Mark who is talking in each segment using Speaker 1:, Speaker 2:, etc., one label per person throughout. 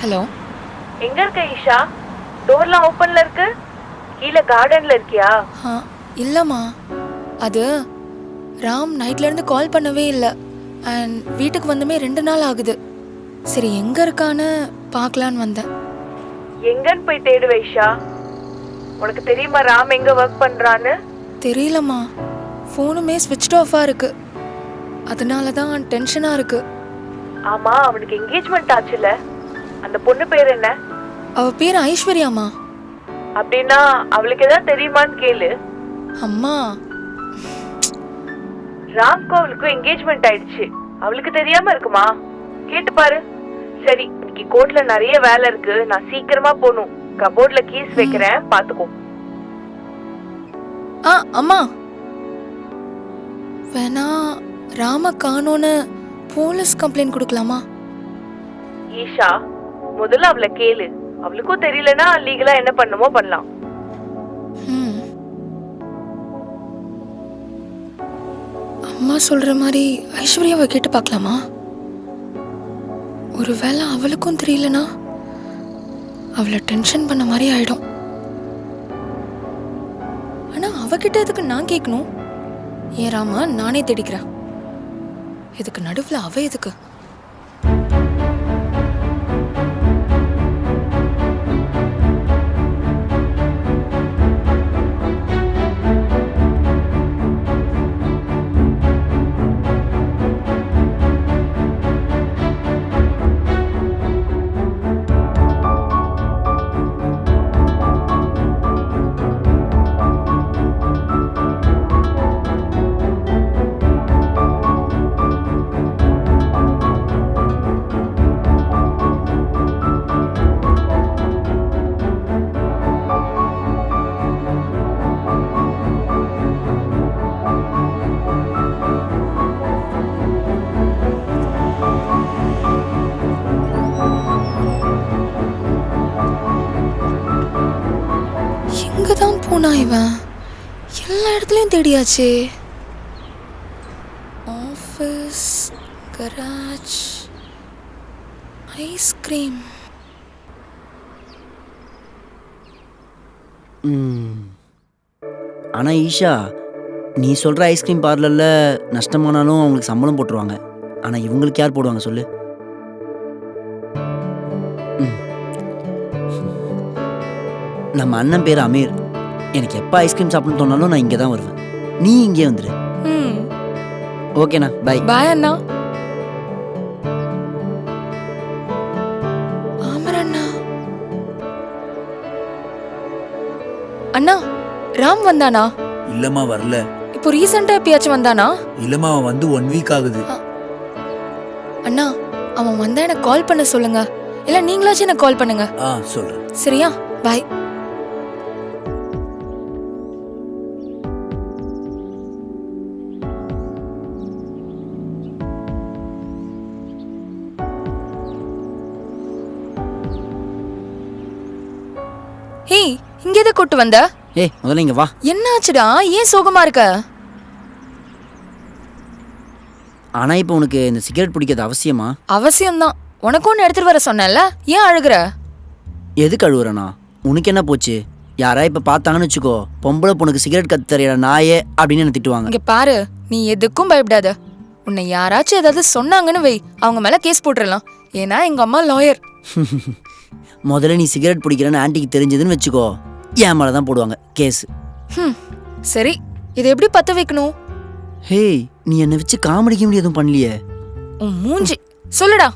Speaker 1: Hello.
Speaker 2: எங்க இருக்க ஈஷா? டோர்லாம் ஓப்பன்ல இருக்கு. கீழே கார்டன்ல இருக்கியா?
Speaker 1: இல்லைம்மா, அது ராம் நைட்லேருந்து கால் பண்ணவே இல்லை. அண்ட் வீட்டுக்கு வந்துமே 2 நாள் ஆகுது. சரி எங்கே இருக்கான்னு பார்க்கலான்னு வந்தேன்.
Speaker 2: எங்கன்னு போய் தேடுவ ஈஷா? உனக்கு தெரியுமா ராம் எங்க ஒர்க் பண்றான்னு?
Speaker 1: தெரியலம்மா, ஃபோனுமே ஸ்விட்ச் ஆஃபாக இருக்கு. அதனால தான் டென்ஷனாக இருக்கு.
Speaker 2: ஆமா, அவனுக்கு என்கேஜ்மெண்ட் ஆச்சுல. அந்த பொண்ணு பேர் என்ன?
Speaker 1: அவ பேர் ஐஸ்வர்யாம்மா.
Speaker 2: அப்படின்னா அவளுக்கு ஏதாவது தெரியுமான்னு கேளு.
Speaker 1: அம்மா,
Speaker 2: ராம்க்கும் அவளுக்கும் என்கேஜ்மெண்ட் ஆயிடுச்சு. அவளுக்கு தெரியாம இருக்குமா? கேட்டு பாரு. சரி, இன்னைக்கு கோர்ட்ல நிறைய வேலை இருக்கு, நான் சீக்கிரமா போகணும். கபோர்ட்ல கீஸ் வைக்கிறேன், பாத்துக்கோ.
Speaker 1: அம்மா, வேணா ராம காணோன்னு போலீஸ் கம்ப்ளைண்ட் கொடுக்கலாமா?
Speaker 2: ஈஷா, முதல்ல அவளை கேளு. அவளுக்கும் தெரியலனா லீகலா என்ன பண்ணுமோ பண்ணலாம்.
Speaker 1: அம்மா சொல்ற மாதிரி ஐஸ்வர்யாவை கேட்டு பார்க்கலாமா? ஒருவேளை அவளுக்கும் தெரியலனா அவளை டென்ஷன் பண்ண மாதிரி ஆயிடும். ஆனா அவகிட்ட எதுக்கு நான் கேட்கணும்? ஏன் ராமா, நானே தேடிக்கிறேன். இதுக்கு நடுவில் அவ எதுக்கு? எங்கதான் போனா இவன்? எல்லா இடத்துலயும் தேடியாச்சு. Office, garage, ice cream.
Speaker 3: ஆனால் ஈஷா, நீ சொல்கிற ஐஸ்கிரீம் பார்லரில் நஷ்டமானாலும் அவங்களுக்கு சம்பளம் போட்டுருவாங்க. ஆனால் இவங்களுக்கு யார் போடுவாங்க சொல்லு? நம்ம அண்ணன் பேர் அமீர். எனக்கு எப்போ ஐஸ்கிரீம் சாப்பிடணும்னு தோணாலும் நான் இங்கே தான் வருவேன். நீ இங்கே வந்துடு. ஓகேண்ணா, பாய்.
Speaker 1: பாய் அண்ணா. ஆமர் அண்ணா. அண்ணா, ராம் வந்தானா?
Speaker 4: இல்லம்மா, வரல.
Speaker 1: இப்போ ரீசெண்டா எப்பயாச்சும் வந்தானா?
Speaker 4: இல்லம்மா, அவன் வந்து 1 வீக் ஆகுது.
Speaker 1: அண்ணா, அவன் வந்தா எனக்கு கால் பண்ண சொல்லுங்க. இல்ல நீங்களாச்சும் எனக்கு கால் பண்ணுங்க.
Speaker 4: சொல்றேன்.
Speaker 1: சரியா? பாய். ஹே, இங்க எதை கூட்டு வந்த?
Speaker 3: முதல்ல இங்க வா.
Speaker 1: என்ன ஆச்சுடா? ஏன் சோகமா இருக்க?
Speaker 3: ஆனா இப்போ உனக்கு இந்த சிகரெட் பிடிக்கிறது அவசியமா?
Speaker 1: அவசியம்தான். உனக்கு ஒன்று எடுத்துட்டு வர சொன்னேன்ல, ஏன் அழுகுற?
Speaker 3: எதுக்கு அழுகுறனா? உனக்கு என்ன போச்சு? யாரா இப்ப பார்த்தாங்கன்னு வச்சுக்கோ, பொம்பளை பொண்ணுக்கு சிகரெட் கத்து தரையில நாயே அப்படின்னு என்ன திட்டுவாங்க.
Speaker 1: இங்க பாரு, நீ எதுக்கும் பயப்படாத. உன்னை யாராச்சும் ஏதாவது சொன்னாங்கன்னு வை, அவங்க மேல கேஸ் போட்டுடலாம். ஏன்னா எங்க அம்மா லாயர்.
Speaker 3: முதல்ல நீ சிகரெட் பிடிக்கிறன்னு ஆன்ட்டிக்கு தெரிஞ்சதுன்னு வச்சுக்கோ, என் மேலதான் போடுவாங்க கேஸ்.
Speaker 1: சரி, இதை எப்படி பத்த வைக்கணும்?
Speaker 3: ஹே, நீ என்ன வச்சு காமெடிக்க முடியும் எதுவும் பண்ணலையே.
Speaker 1: உன் மூஞ்சி சொல்லுடா.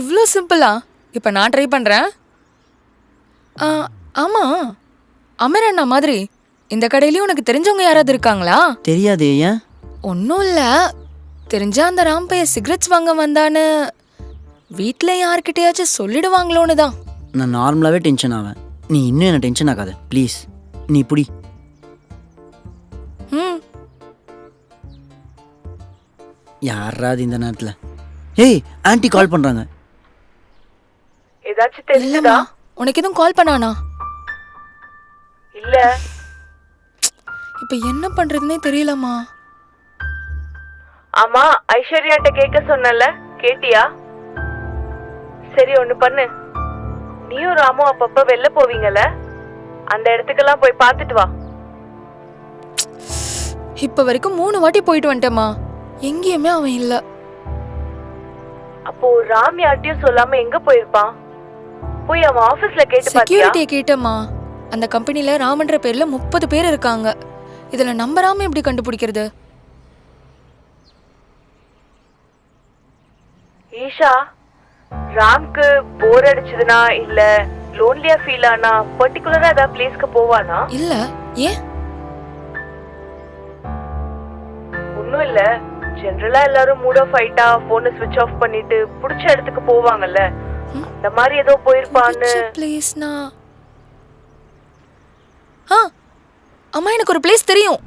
Speaker 1: இவ்ளோ சிம்பிளா? இப்ப நான் ட்ரை பண்றேன். ஆமா, அமர் அண்ணா மாதிரி இந்த கடையிலயும் உனக்கு தெரிஞ்சவங்க யாராவது இருக்காங்களா?
Speaker 3: தெரியாதே. ஏன்?
Speaker 1: ஒன்னும் இல்ல, தெரிஞ்சா அந்த ராம் பைய சிகரெட்ஸ் வாங்க வந்தான்னு வீட்ல யார்கிட்டயாச்சும் சொல்லிடுவாங்களோன்னு தான்.
Speaker 3: நான் நார்மலாவே டென்ஷன் ஆவேன். நீ இன்னும் என்ன டென்ஷன் ஆகாத ப்ளீஸ். நீ புடி. யாராவது இந்த நேரத்துல? ஏய், ஆன்ட்டி கால் பண்றாங்க.
Speaker 2: ஏதாச்சும் தெரியுதா?
Speaker 1: உனக்கு எதுவும் கால் பண்ணானா?
Speaker 2: இல்ல.
Speaker 1: இப்ப என்ன பண்றதுன்னே தெரியலம்மா.
Speaker 2: ஆமா, ஐஸ்வர்யாட்ட கேட்க சொன்னல, கேட்டியா? சரி, ஒண்ணு பண்ணு. நீயும் ராமும் அப்பப்ப வெளில போவீங்கல்ல, அந்த இடத்துக்கெல்லாம் போய் பார்த்துட்டு வா.
Speaker 1: இப்ப வரைக்கும் 3 வாட்டி போயிட்டு வந்துட்டேம்மா. எங்கேயுமே அவன் இல்ல.
Speaker 2: அப்போ ராம் யார்ட்டையும் சொல்லாம எங்க போயிருப்பான்? போய் அவன் ஆபீஸ்ல கேட்டு பாத்தியா?
Speaker 1: செக்யூரிட்டியை கேட்டம்மா. அந்த கம்பெனில ராமன்ற பேர்ல 30 பேர் இருக்காங்க. இதுல நம்பராம எப்படி கண்டுபிடிக்கிறது?
Speaker 2: ஈஷா, ராம்க்கு போர் அடிச்சதுனா இல்ல லோன்லியா ஃபீல் ஆனா பர்టిక్యులரா ஏதாவது பிளேஸ்க்கு போவானா?
Speaker 1: இல்ல. ஏன்?
Speaker 2: ஒண்ணும் இல்ல, ஜெனரலா எல்லாரும் மூட் ஆஃப் ஆயிட்டா போனை ஸ்விட்ச் ஆஃப் பண்ணிட்டு புடிச்ச இடத்துக்கு போவாங்கல்ல, அந்த மாதிரி ஏதோ போயிருப்பான்னு.
Speaker 1: பிளேஸ்னா அம்மா, எனக்கு ஒரு பிளேஸ் தெரியும்.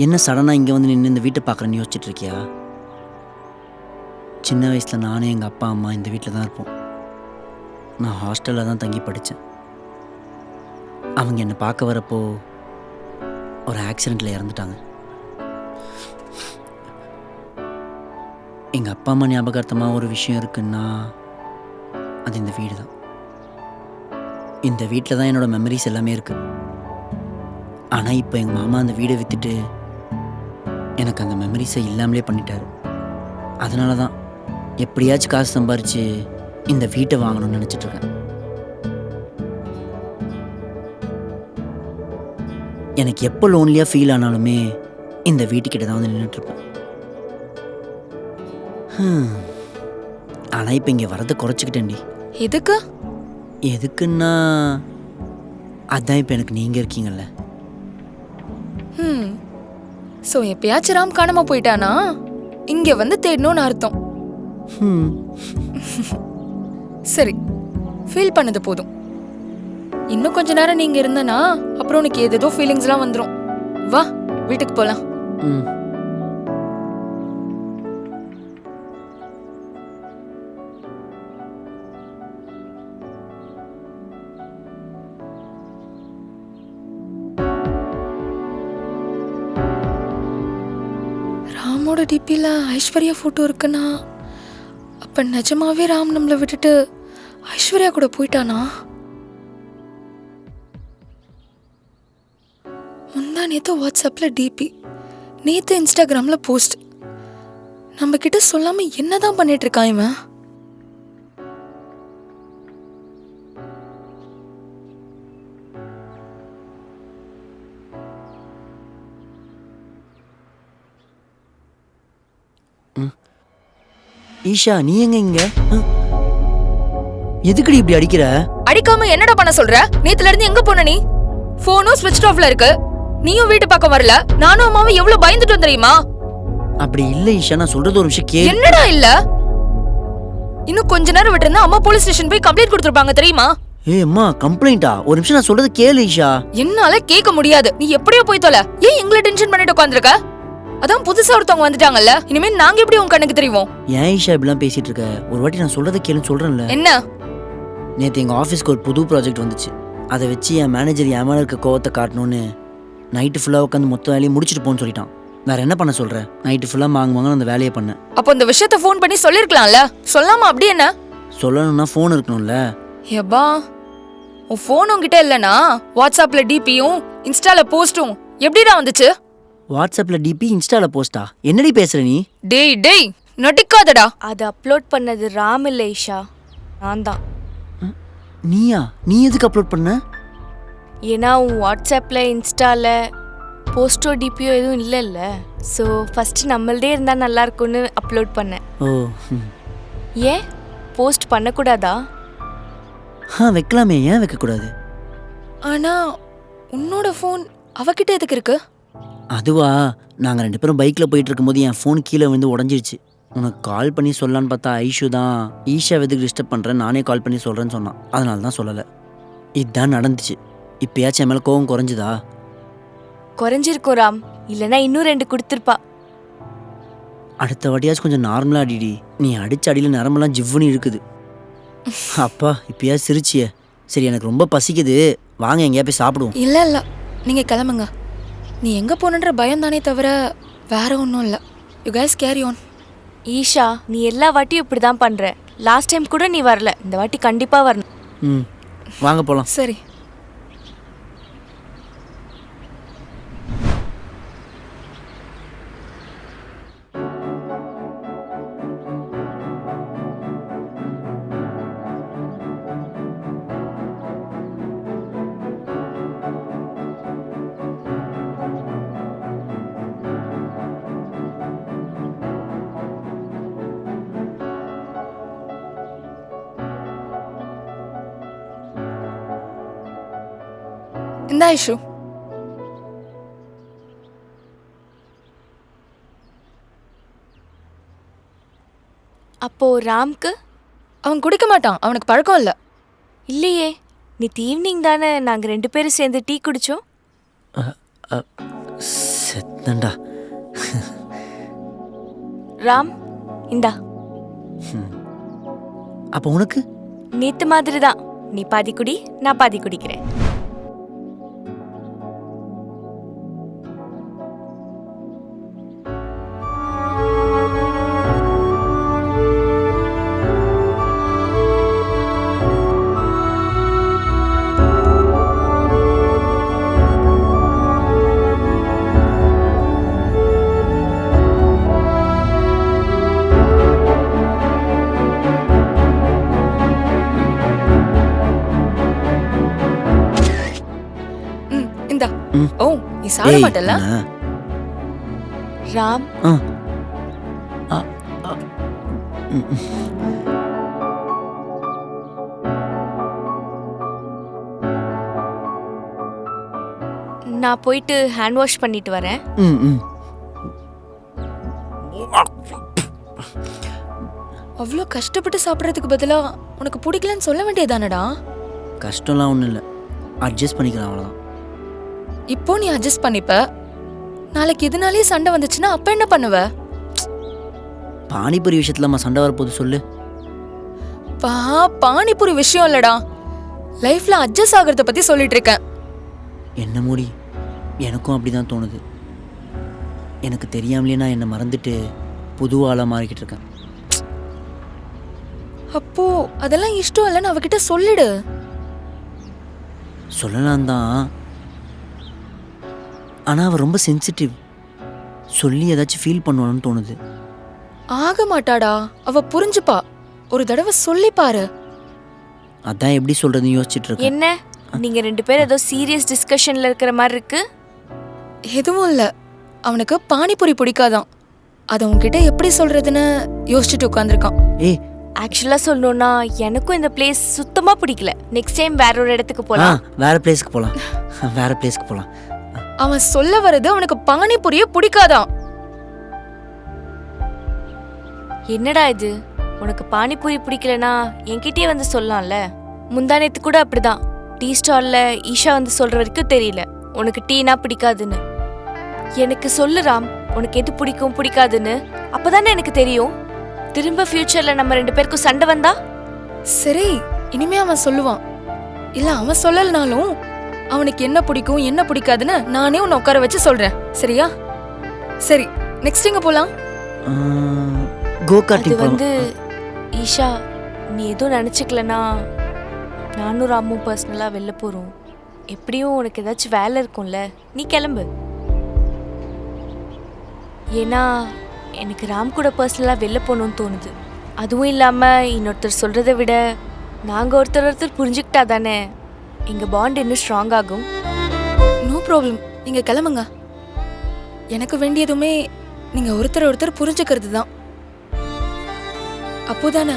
Speaker 3: என்ன சடனாக இங்கே வந்து நின்று இந்த வீட்டை பார்க்குறேன்னு யோசிச்சுட்டு இருக்கியா? சின்ன வயசில் நானே எங்கள் அப்பா அம்மா இந்த வீட்டில் தான் இருப்போம். நான் ஹாஸ்டலில் தான் தங்கி படித்தேன். அவங்க என்னை பார்க்க வரப்போ ஒரு ஆக்சிடெண்ட்டில் இறந்துட்டாங்க. எங்கள் அப்பா அம்மா ஞாபகார்த்தமாக ஒரு விஷயம் இருக்குன்னா அது இந்த வீடு தான். இந்த வீட்டில் தான் என்னோடய மெமரிஸ் எல்லாமே இருக்குது. ஆனால் இப்போ எங்கள் மாமா அந்த வீடை விற்றுட்டு எனக்கு அந்த மெமரிஸை இல்லாமலே பண்ணிட்டாரு. அதனால தான் எப்படியாச்சும் காசு சம்பாரித்து இந்த வீட்டை வாங்கணும்னு நினச்சிட்ருக்கேன். எனக்கு எப்போ லோன்லியாக ஃபீல் ஆனாலுமே இந்த வீட்டுக்கிட்ட தான் வந்து நின்றுட்டுருப்பேன். ஆனால் இப்போ இங்கே வரதை குறைச்சிக்கிட்டேன்டி.
Speaker 1: எதுக்கு?
Speaker 3: எதுக்குன்னா அதான் இப்போ எனக்கு நீங்கள் இருக்கீங்கல்ல.
Speaker 1: சோ எப்பயாச்சும் ராம் காணாம போயிட்டானா இங்க வந்து தேடணும்னு அர்த்தம். சரி, ஃபீல் பண்ணது போதும். இன்னும் கொஞ்ச நேரம் நீங்க இருந்தனா அப்புறம் உனக்கு ஏதேதோ ஃபீலிங்ஸ்லாம் வந்துரும். வா, வீட்டுக்கு போலாம். ராமோட டிபில ஐஸ்வர்யா போட்டோ இருக்குன்னா அப்ப நிஜமாவே ராம் நம்மளை விட்டுட்டு ஐஸ்வர்யா கூட போயிட்டானா? முந்தா நேத்து வாட்ஸ்அப்ல டிபி, நேத்து இன்ஸ்டாகிராம்ல போஸ்ட். நம்ம கிட்ட சொல்லாம என்னதான் பண்ணிட்டு இருக்கான் இவன்?
Speaker 3: ஈஷா, நீ எங்க இங்க? எதுக்குடி இப்படி அடிக்கிற?
Speaker 1: அடிக்காம என்னடா பண்ண சொல்ற? நேத்துல இருந்து எங்க போன நீ? போனும் ஸ்விட்ச் ஆஃப்ல இருக்கு. நீயும் வீட்டு பக்கம் வரல. நானும் அம்மாவும் எவ்வளவு பயந்துட்டோம் தெரியுமா?
Speaker 3: அப்படி இல்ல ஈஷா, நான் சொல்றது ஒரு விஷயம் கேளு.
Speaker 1: என்னடா இல்ல? இன்னும் கொஞ்ச நேரம் விட்டுருந்தா அம்மா போலீஸ் ஸ்டேஷன் போய் கம்ப்ளைண்ட் கொடுத்துருப்பாங்க தெரியுமா?
Speaker 3: ஏய் அம்மா, கம்ப்ளைண்டா? ஒரு நிமிஷம் நான் சொல்றது கேளு ஈஷா.
Speaker 1: என்னால கேட்க முடியாது. நீ எப்படியோ போய் தொலை. ஏன் எங்களை டென்ஷன் பண்ணிட்டு உட்கார்ந்திருக்க? அதான் புதுசா ஒருத்தவங்க வந்துட்டாங்கல்ல, இனிமே நாங்க எப்படி உன் கண்ணுக்கு தெரியும்?
Speaker 3: ஏன் ஈஷா இப்படிலாம் பேசிட்டு இருக்க? ஒரு வாட்டி நான் சொல்றதை கேளுன்னு சொல்றேன்ல.
Speaker 1: என்ன?
Speaker 3: நேற்று எங்கள் ஆஃபீஸ்க்கு ஒரு புது ப்ராஜெக்ட் வந்துச்சு. அதை வச்சு என் மேனேஜர் என் மேலே இருக்க கோவத்தை காட்டணும்னு நைட்டு ஃபுல்லாக உட்காந்து மொத்த வேலையை முடிச்சுட்டு போன்னு சொல்லிட்டான். வேற என்ன பண்ண சொல்கிறேன்? நைட்டு ஃபுல்லாக வாங்குவாங்கன்னு அந்த வேலையை பண்ணேன்.
Speaker 1: அப்போ இந்த விஷயத்த ஃபோன் பண்ணி சொல்லிருக்கலாம்ல. சொல்லாம அப்படி என்ன?
Speaker 3: சொல்லணும்னா ஃபோன் இருக்கணும்ல.
Speaker 1: ஏப்பா, உன் ஃபோன் உங்ககிட்ட இல்லைனா வாட்ஸ்அப்ல டிபியும் இன்ஸ்டால போஸ்டும் எப்படிடா வந்துச்சு?
Speaker 3: வாட்ஸ்அப்ல டிபி, இன்ஸ்டால போஸ்டா? என்னடி பேசுற நீ?
Speaker 1: டேய் டேய், நடிக்காதடா.
Speaker 5: அது அப்லோட் பண்ணது ராம் இல்லை ஈஷா, நான் தான்.
Speaker 3: நீயா? நீ எதுக்கு அப்லோட் பண்ண?
Speaker 5: ஏன்னா உன் வாட்ஸ்அப்பில் இன்ஸ்டாவில் போஸ்டோ டிபியோ எதுவும் இல்லைல்ல, ஸோ ஃபஸ்ட்டு நம்மள்தே இருந்தால் நல்லா இருக்கும்னு அப்லோட் பண்ணேன்.
Speaker 3: ஓ,
Speaker 5: ஏன் போஸ்ட் பண்ணக்கூடாதா?
Speaker 3: வைக்கலாமே, ஏன் வைக்கக்கூடாது?
Speaker 1: ஆனா உன்னோட ஃபோன் அவகிட்ட எதுக்கு இருக்கு?
Speaker 3: அதுவா, நாங்கள் 2 பேரும் பைக்கில் போயிட்டு இருக்கும்போது என் ஃபோன் கீழே வந்து உடஞ்சிருச்சு. உனக்கு கால் பண்ணி சொல்லலான்னு பார்த்தா ஐஷு தான் ஈஷா எதுக்கு டிஸ்டர்ப் பண்ணுறேன், நானே கால் பண்ணி சொல்கிறேன்னு சொன்னான். அதனால தான் சொல்லலை. இதுதான் நடந்துச்சு. இப்போயாச்சும் என் மேலே கோவம் குறைஞ்சுதா?
Speaker 5: குறைஞ்சிருக்கும் ராம், இல்லைன்னா இன்னும் 2 கொடுத்துருப்பா.
Speaker 3: அடுத்த வாட்டியாச்சும் கொஞ்சம் நார்மலாக அடிடி. நீ அடிச்ச அடியில் நரம்பெல்லாம் ஜிவ்வுன்னு இருக்குது. அப்பா இப்பயா சிரிச்சியே. சரி எனக்கு ரொம்ப பசிக்குது, வாங்க எங்கேயா போய் சாப்பிடுவோம்.
Speaker 1: இல்ல இல்ல, நீங்க கிளம்புங்க. நீ எங்க போனன்ற பயம் தானே தவிர வேற ஒன்றும் இல்லை. You guys carry on.
Speaker 5: Isha, நீ எல்லா வாட்டியும் இப்படி தான் பண்ற. லாஸ்ட் டைம் கூட நீ வரல, இந்த வாட்டி கண்டிப்பா வரணும்.
Speaker 3: ம் வாங்க போகலாம்.
Speaker 1: சரி. இந்தா ஐஷு.
Speaker 5: அப்போ ராம்க்கு?
Speaker 1: அவன் குடிக்க மாட்டான், அவனுக்கு பழக்கம் இல்லை.
Speaker 5: இல்லையே, நேற்று ஈவினிங் தானே நாங்கள் 2 பேரும் சேர்ந்து டீ குடித்தோம்.
Speaker 3: செத்தண்டா.
Speaker 5: ராம், இந்தா.
Speaker 3: அப்போ உனக்கு?
Speaker 5: நேற்று மாதிரி தான். நீ பாதி குடி, நான் பாதி குடிக்கிறேன்.
Speaker 1: இந்தா.
Speaker 3: ம்.
Speaker 1: ஓ, நீ சாப்பிட மாட்டல?
Speaker 5: ராம், நான் போயிட்டு ஹேண்ட் வாஷ் பண்ணிட்டு வரேன்.
Speaker 1: அவ்வளோ கஷ்டப்பட்டு சாப்பிட்றதுக்கு பதிலா உனக்கு பிடிக்கலன்னு சொல்ல வேண்டியதானடா.
Speaker 3: கஷ்டம்லாம் ஒன்றும் இல்லை, அட்ஜஸ்ட் பண்ணிக்கலாம் அவ்வளோதான்.
Speaker 1: இப்போ நீ அட்ஜஸ்ட் பண்ணிப்ப, நாளைக்கு இதனாலே சண்டை வந்துச்சுன்னா அப்ப என்ன பண்ணுவ?
Speaker 3: பானிபூரி விஷயத்துல நம்ம சண்டை வரப்போது சொல்லு.
Speaker 1: பானிபூரி விஷயம் இல்லடா, லைஃப்ல அட்ஜஸ்ட் ஆகிறத பத்தி சொல்லிட்டு இருக்கேன்.
Speaker 3: என்ன மூடி, எனக்கும் அப்படிதான் தோணுது. எனக்கு தெரியாமலே நான் என்னை மறந்துட்டு புது ஆளாக மாறிக்கிட்டு இருக்கேன்.
Speaker 1: அப்போ அதெல்லாம் இஷ்டம் இல்லைன்னு அவகிட்ட சொல்லிடு.
Speaker 3: சொல்லலாம் தான், ஆனால் அவள் ரொம்ப சென்சிட்டிவ். சொல்லி ஏதாச்சும் ஃபீல் பண்ணுவான்னு தோணுது.
Speaker 1: ஆக மாட்டாடா, அவ புரிஞ்சுப்பா. ஒரு தடவை சொல்லி பாரு.
Speaker 3: அதான் எப்படி சொல்றதுன்னு யோசிச்சுட்டு இருக்கேன்.
Speaker 5: என்ன, நீங்க 2 பேரும் ஏதோ சீரியஸ் டிஸ்கஷன்ல இருக்கிற மாதிரி இருக்கு.
Speaker 1: எதுவும் இல்ல, அவனுக்கு பானிபூரி பிடிக்காதான். அதை உன்கிட்ட எப்படி சொல்றதுன்னு யோசிச்சுட்டு உட்காந்துருக்கான்.
Speaker 3: ஏய்,
Speaker 5: ஆக்சுவலா சொல்லணும்னா எனக்கும் இந்த பிளேஸ் சுத்தமா பிடிக்கல. நெக்ஸ்ட் டைம் வேற ஒரு இடத்துக்கு போலாம்.
Speaker 3: வேற பிளேஸ்க்கு போகலாம், வேற பிளேஸ்க்கு போகலாம்.
Speaker 1: அவன் சொல்ல வர்றது அவனுக்கு பானிபூரியே பிடிக்காதான்.
Speaker 5: என்னடா இது, உனக்கு பானிபூரி பிடிக்கலனா என்கிட்டயே வந்து சொல்லலாம்ல. முந்தானேத்து கூட அப்படிதான், டீ ஸ்டால்ல ஈஷா வந்து சொல்ற வரைக்கும் தெரியல உனக்கு டீனா பிடிக்காதுன்னு. எனக்கு சொல்லு ராம், உனக்கு எது பிடிக்கும் பிடிக்காதுன்னு. அப்பதானே எனக்கு தெரியும். திரும்ப ஃபியூச்சர்ல நம்ம 2 பேருக்கும் சண்டை வந்தா?
Speaker 1: சரி, இனிமே அவன் சொல்லுவான். இல்ல அவன் சொல்லலனாலும் அவனுக்கு என்ன பிடிக்கும் என்ன பிடிக்காதுன்னு நானே உன்னை உட்கார வச்சு சொல்றேன், சரியா? சரி, நெக்ஸ்ட் எங்க போலாம்?
Speaker 3: கோ
Speaker 5: அது
Speaker 3: கார்ட்டிங்
Speaker 5: வந்து ஈஷா, நீ எதுவும் நினச்சிக்கலனா நானும் ராமும் பர்சனலாக வெளில போகிறோம். எப்படியும் உனக்கு ஏதாச்சும் வேலை இருக்கும்ல, நீ கிளம்பு. ஏன்னா எனக்கு ராம் கூட பர்சனலாக வெளில போகணுன்னு தோணுது. அதுவும் இல்லாமல் இன்னொருத்தர் சொல்கிறத விட நாங்கள் ஒருத்தர் புரிஞ்சுக்கிட்டா தானே எங்கள் பாண்ட் இன்னும் ஸ்ட்ராங் ஆகும்.
Speaker 1: நோ ப்ராப்ளம், நீங்க கிளம்புங்க. எனக்கு வேண்டியதுமே நீங்க ஒருத்தர் புரிஞ்சுக்கிறது தான். அப்போதானே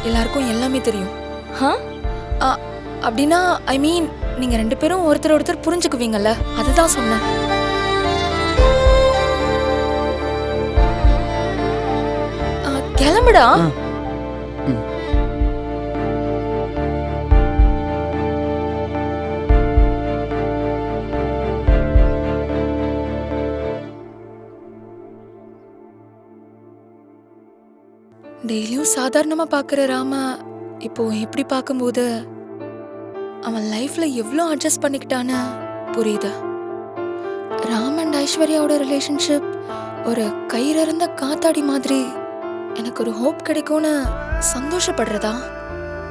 Speaker 1: எல்லாருக்கும் எல்லாமே தெரியும். அப்படின்னா ஐ மீன் நீங்க 2 பேரும் ஒருத்தர் புரிஞ்சுக்குவீங்கல்ல, அதுதான் சொன்னேன். கிளம்புடா. டெய்லியும் சாதாரணமா பாக்குற ராம இப்போ எப்படி பார்க்கும்போது அவன் லைஃப்ல எவ்வளோ அட்ஜஸ்ட் பண்ணிக்கிட்டான்னு புரியுது. ராம் அண்ட் ஐஸ்வர்யாவோட ரிலேஷன்ஷிப் ஒரு கயிறிருந்த காத்தாடி மாதிரி எனக்கு ஒரு ஹோப் கிடைக்கும்னு சந்தோஷப்படுறதா,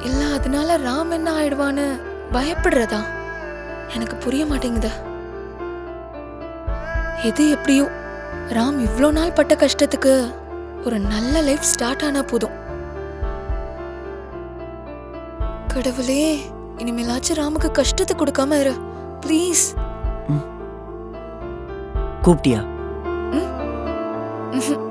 Speaker 1: இல்ல அதனால ராம் என்ன ஆயிடுவான்னு பயப்படுறதா எனக்கு புரிய மாட்டேங்குது. எது எப்படியோ ராம் இவ்வளோ நாள் பட்ட கஷ்டத்துக்கு ஒரு நல்ல லைஃப் ஸ்டார்ட் ஆனா போதும். கடவுளே, இனிமேலாச்சும் ராமுக்கு கஷ்டத்தை கொடுக்காம இரு ப்ளீஸ்.
Speaker 3: கூப்பிட்டியா?
Speaker 1: ம்ஹும்.